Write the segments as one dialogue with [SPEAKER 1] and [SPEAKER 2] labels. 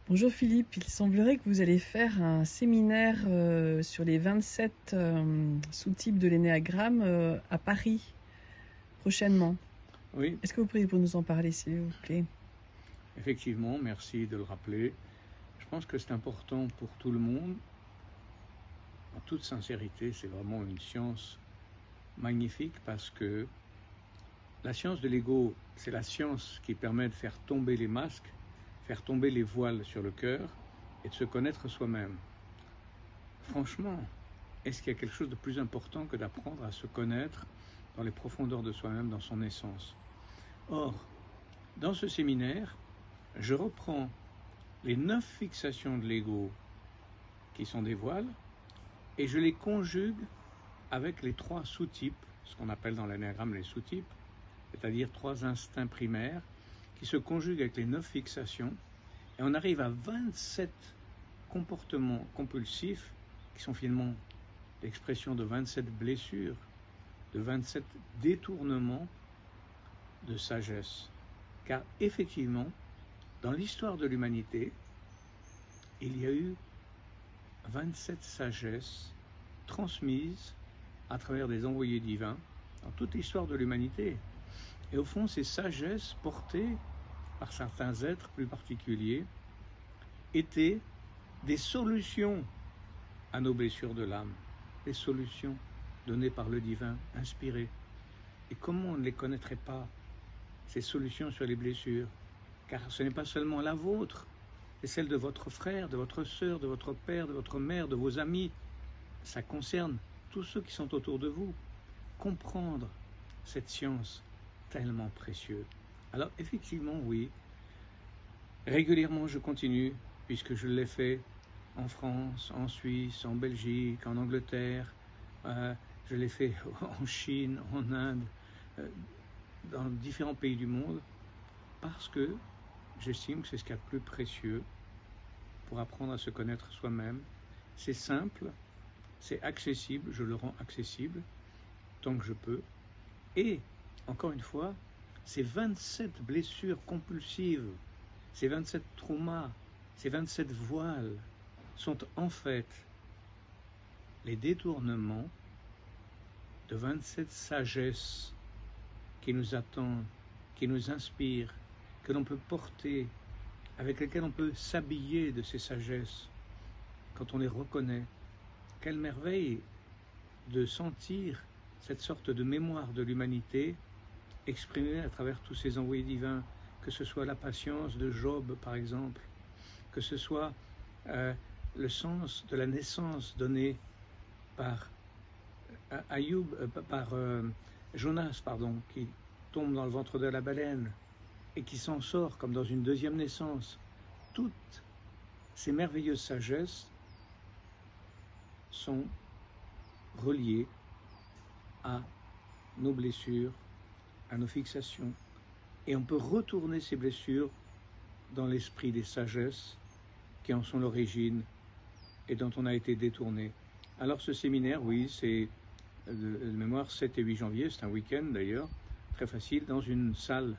[SPEAKER 1] Bonjour Philippe, il semblerait que vous allez faire un séminaire sur les 27 sous-types de l'énéagramme à Paris prochainement.
[SPEAKER 2] Oui,
[SPEAKER 1] Est-ce que vous pourriez nous en parler s'il vous plaît?
[SPEAKER 2] effectivement, merci de le rappeler. Je pense que c'est important pour tout le monde. En toute sincérité, c'est vraiment une science magnifique parce que la science de l'ego, c'est la science qui permet de faire tomber les masques, faire tomber les voiles sur le cœur et de se connaître soi-même. Franchement, est-ce qu'il y a quelque chose de plus important que d'apprendre à se connaître dans les profondeurs de soi-même, dans son essence? Or, dans ce séminaire, je reprends les 9 fixations de l'ego qui sont des voiles et je les conjugue avec les 3 sous-types, ce qu'on appelle dans l'énéagramme les sous-types, c'est-à-dire 3 instincts primaires qui se conjuguent avec les 9 fixations et on arrive à 27 comportements compulsifs qui sont finalement l'expression de 27 blessures, de 27 détournements de sagesse. Car effectivement, dans l'histoire de l'humanité, il y a eu 27 sagesses transmises à travers des envoyés divins dans toute l'histoire de l'humanité. Et au fond, ces sagesses portées par certains êtres plus particuliers étaient des solutions à nos blessures de l'âme, des solutions données par le divin, inspirées. Et comment on ne les connaîtrait pas, ces solutions sur les blessures? Car ce n'est pas seulement la vôtre, c'est celle de votre frère, de votre sœur, de votre père, de votre mère, de vos amis. Ça concerne tous ceux qui sont autour de vous. Comprendre cette science tellement précieuse. Alors effectivement, oui, régulièrement je continue, puisque je l'ai fait en France, en Suisse, en Belgique, en Angleterre, je l'ai fait en Chine, en Inde, dans différents pays du monde, parce que j'estime que c'est ce qu'il y a de plus précieux pour apprendre à se connaître soi-même. C'est simple, c'est accessible, je le rends accessible tant que je peux. Et, encore une fois, ces 27 blessures compulsives, ces 27 traumas, ces 27 voiles sont en fait les détournements de 27 sagesses qui nous attendent, qui nous inspirent, que l'on peut porter, avec lesquelles on peut s'habiller de ces sagesses quand on les reconnaît. Quelle merveille de sentir cette sorte de mémoire de l'humanité exprimée à travers tous ces envoyés divins, que ce soit la patience de Job par exemple, que ce soit le sens de la naissance donné par Jonas, qui tombe dans le ventre de la baleine et qui s'en sort comme dans une deuxième naissance. Toutes ces merveilleuses sagesses sont reliées à nos blessures, à nos fixations, et on peut retourner ces blessures dans l'esprit des sagesses qui en sont l'origine et dont on a été détourné. Alors ce séminaire, oui, c'est de mémoire 7 et 8 janvier, c'est un week-end d'ailleurs, très facile, dans une salle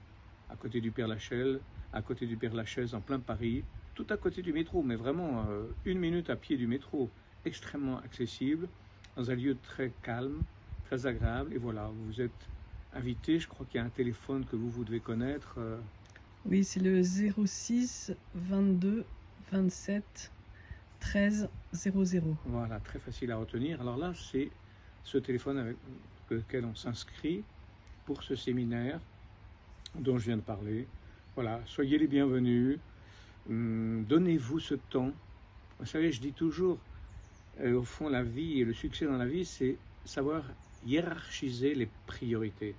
[SPEAKER 2] à côté du Père-Lachaise, en plein Paris, tout à côté du métro, mais vraiment 1 minute à pied du métro, extrêmement accessible, dans un lieu très calme, très agréable, et voilà, vous êtes invité. Je crois qu'il y a un téléphone que vous devez connaître.
[SPEAKER 1] Oui, c'est le 06 22 27 13 00.
[SPEAKER 2] Voilà, très facile à retenir. Alors là, c'est ce téléphone avec lequel on s'inscrit pour ce séminaire dont je viens de parler. Voilà, soyez les bienvenus, donnez-vous ce temps. Vous savez, je dis toujours, au fond, la vie et le succès dans la vie, c'est savoir hiérarchiser les priorités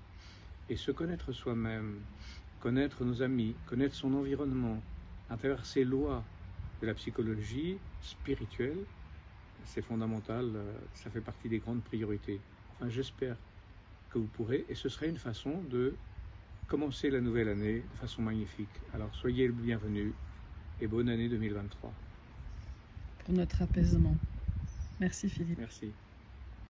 [SPEAKER 2] et se connaître soi-même, connaître nos amis, connaître son environnement, à travers ces lois de la psychologie spirituelle. C'est fondamental, ça fait partie des grandes priorités. Enfin, j'espère que vous pourrez, et ce serait une façon de commencer la nouvelle année de façon magnifique. Alors soyez le bienvenu et bonne année 2023.
[SPEAKER 1] Pour notre apaisement. Merci Philippe.
[SPEAKER 2] Merci.